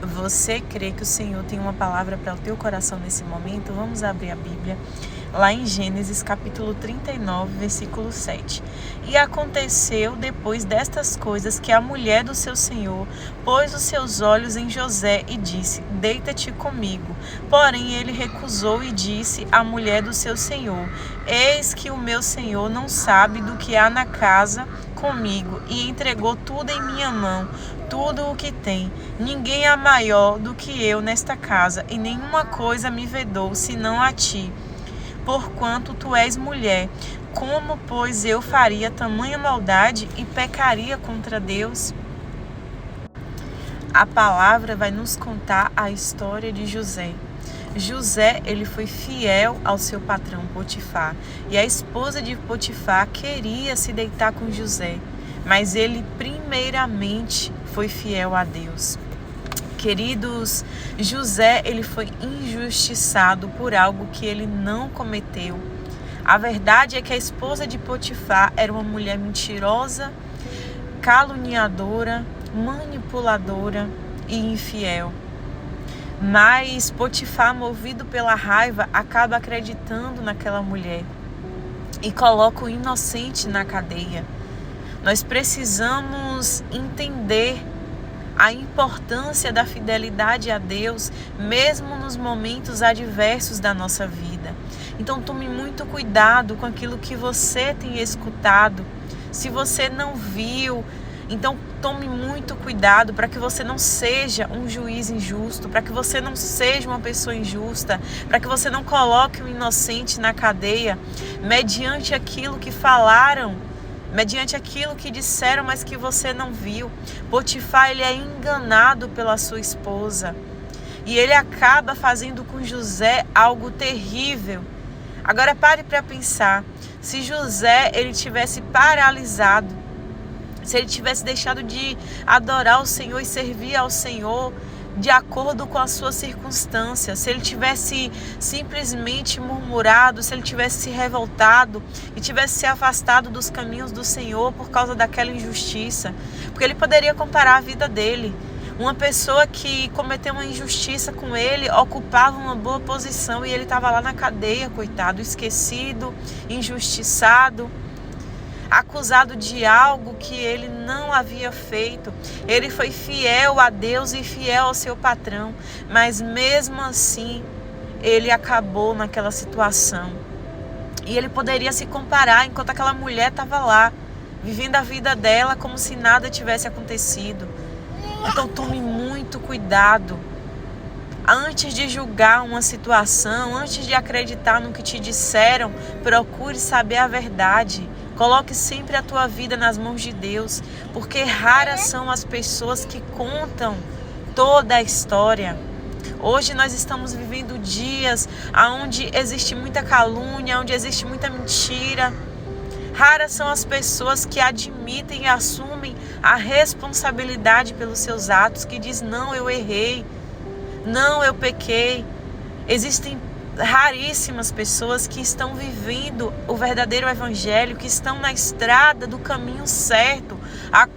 Você crê que o Senhor tem uma palavra para o teu coração nesse momento? Vamos abrir a Bíblia. Lá em Gênesis capítulo 39, versículo 7. E aconteceu depois destas coisas que a mulher do seu senhor pôs os seus olhos em José e disse: deita-te comigo. Porém ele recusou e disse à mulher do seu senhor: eis que o meu senhor não sabe do que há na casa comigo, e entregou tudo em minha mão, tudo o que tem. Ninguém é maior do que eu nesta casa, e nenhuma coisa me vedou, senão a ti, porquanto tu és mulher. Como, pois, eu faria tamanha maldade e pecaria contra Deus? A palavra vai nos contar a história de José. José, ele foi fiel ao seu patrão Potifar. E a esposa de Potifar queria se deitar com José. Mas ele primeiramente foi fiel a Deus. Queridos, José, ele foi injustiçado por algo que ele não cometeu. A verdade é que a esposa de Potifar era uma mulher mentirosa, caluniadora, manipuladora e infiel. Mas Potifar, movido pela raiva, acaba acreditando naquela mulher e coloca o inocente na cadeia. Nós precisamos entender a importância da fidelidade a Deus, mesmo nos momentos adversos da nossa vida. Então tome muito cuidado com aquilo que você tem escutado. Se você não viu, então tome muito cuidado para que você não seja um juiz injusto, para que você não seja uma pessoa injusta, para que você não coloque um inocente na cadeia, mediante aquilo que falaram, mediante aquilo que disseram, mas que você não viu. Potifar, ele é enganado pela sua esposa. E ele acaba fazendo com José algo terrível. Agora pare para pensar. Se José, ele tivesse paralisado, se ele tivesse deixado de adorar o Senhor e servir ao Senhor de acordo com as suas circunstâncias, se ele tivesse simplesmente murmurado, se ele tivesse se revoltado e tivesse se afastado dos caminhos do Senhor por causa daquela injustiça, porque ele poderia comparar a vida dele. Uma pessoa que cometeu uma injustiça com ele ocupava uma boa posição e ele estava lá na cadeia, coitado, esquecido, injustiçado, acusado de algo que ele não havia feito. Ele foi fiel a Deus e fiel ao seu patrão, mas mesmo assim ele acabou naquela situação. E ele poderia se comparar enquanto aquela mulher estava lá, vivendo a vida dela como se nada tivesse acontecido. Então tome muito cuidado. Antes de julgar uma situação, antes de acreditar no que te disseram, procure saber a verdade. Coloque sempre a tua vida nas mãos de Deus, porque raras são as pessoas que contam toda a história. Hoje nós estamos vivendo dias onde existe muita calúnia, onde existe muita mentira. Raras são as pessoas que admitem e assumem a responsabilidade pelos seus atos, que diz: não, eu errei, não, eu pequei. Existem raríssimas pessoas que estão vivendo o verdadeiro evangelho, que estão na estrada do caminho certo,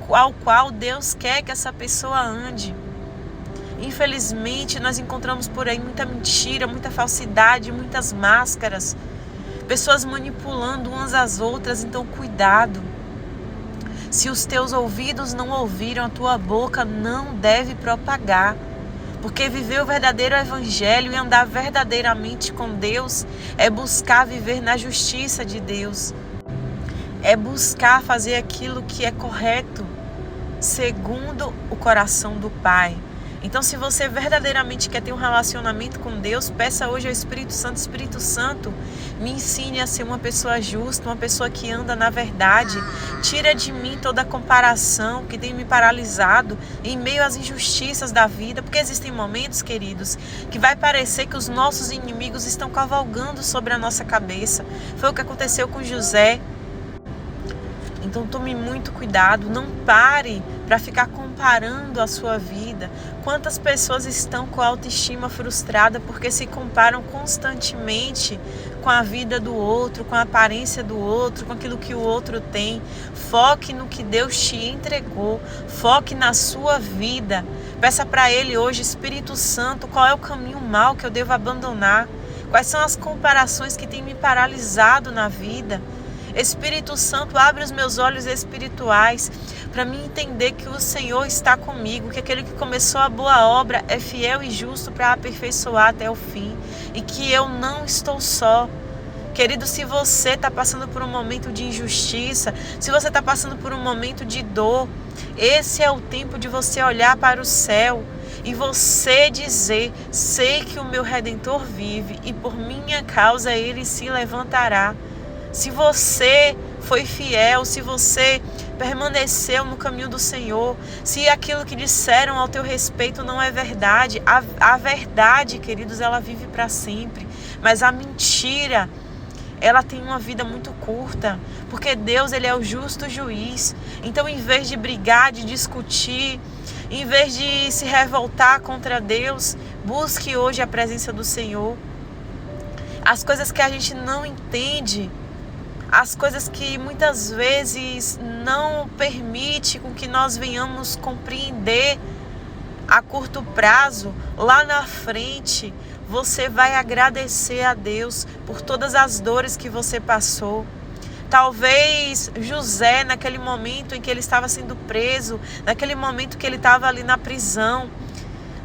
ao qual Deus quer que essa pessoa ande. Infelizmente, nós encontramos por aí muita mentira, muita falsidade, muitas máscaras, pessoas manipulando umas às outras. Então cuidado. Se os teus ouvidos não ouviram, a tua boca não deve propagar. Porque viver o verdadeiro evangelho e andar verdadeiramente com Deus é buscar viver na justiça de Deus. É buscar fazer aquilo que é correto, segundo o coração do Pai. Então, se você verdadeiramente quer ter um relacionamento com Deus, peça hoje ao Espírito Santo, me ensine a ser uma pessoa justa, uma pessoa que anda na verdade. Tira de mim toda a comparação que tem me paralisado em meio às injustiças da vida, porque existem momentos, queridos, que vai parecer que os nossos inimigos estão cavalgando sobre a nossa cabeça. Foi o que aconteceu com José. Então tome muito cuidado, não pare para ficar comparando a sua vida. Quantas pessoas estão com a autoestima frustrada porque se comparam constantemente com a vida do outro, com a aparência do outro, com aquilo que o outro tem. Foque no que Deus te entregou, foque na sua vida, Peça para Ele hoje, Espírito Santo, qual é o caminho mau que eu devo abandonar? Quais são as comparações que têm me paralisado na vida? Espírito Santo, abre os meus olhos espirituais para mim entender que o Senhor está comigo, que aquele que começou a boa obra é fiel e justo para aperfeiçoar até o fim e que eu não estou só. Querido, se você está passando por um momento de injustiça, se você está passando por um momento de dor, esse é o tempo de você olhar para o céu e você dizer: sei que o meu Redentor vive e por minha causa ele se levantará. Se você foi fiel, se você permaneceu no caminho do Senhor, se aquilo que disseram ao teu respeito não é verdade, a verdade, queridos, ela vive para sempre, mas a mentira, ela tem uma vida muito curta, porque Deus, ele é o justo juiz. Então, em vez de brigar, de discutir, em vez de se revoltar contra Deus, busque hoje a presença do Senhor. As coisas que a gente não entende, as coisas que muitas vezes não permite com que nós venhamos compreender a curto prazo, lá na frente, você vai agradecer a Deus por todas as dores que você passou. Talvez José, naquele momento em que ele estava sendo preso, naquele momento que ele estava ali na prisão,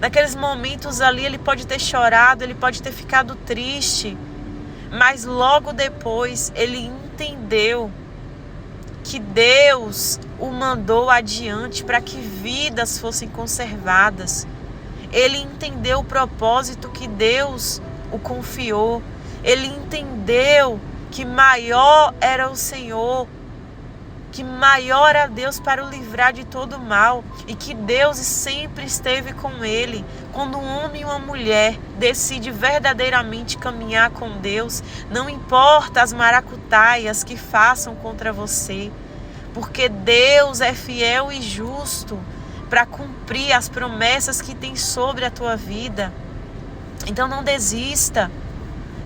naqueles momentos ali ele pode ter chorado, ele pode ter ficado triste, mas logo depois ele entendeu que Deus o mandou adiante para que vidas fossem conservadas. Ele entendeu o propósito que Deus o confiou. Ele entendeu que maior era o Senhor, que maior era Deus para o livrar de todo mal e que Deus sempre esteve com ele. Quando um homem e uma mulher decidem verdadeiramente caminhar com Deus, não importa as maracutaias que façam contra você, porque Deus é fiel e justo para cumprir as promessas que tem sobre a tua vida. Então não desista.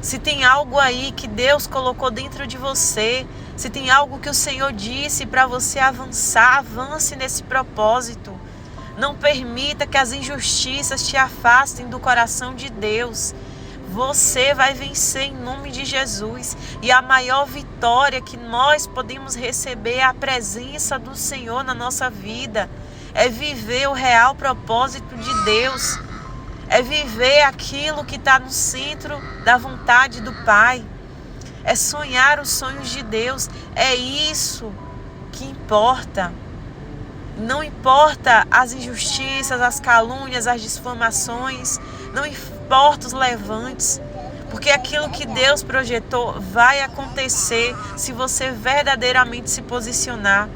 Se tem algo aí que Deus colocou dentro de você, se tem algo que o Senhor disse para você avançar, avance nesse propósito. Não permita que as injustiças te afastem do coração de Deus. Você vai vencer em nome de Jesus. E a maior vitória que nós podemos receber é a presença do Senhor na nossa vida. É viver o real propósito de Deus. É viver aquilo que está no centro da vontade do Pai. É sonhar os sonhos de Deus. É isso que importa. Não importa as injustiças, as calúnias, as difamações. Não importa os levantes. Porque aquilo que Deus projetou vai acontecer se você verdadeiramente se posicionar.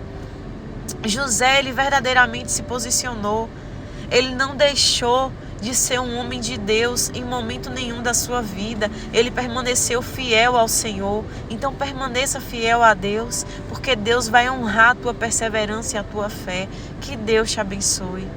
José, ele verdadeiramente se posicionou. Ele não deixou de ser um homem de Deus em momento nenhum da sua vida. Ele permaneceu fiel ao Senhor. Então permaneça fiel a Deus, porque Deus vai honrar a tua perseverança e a tua fé. Que Deus te abençoe.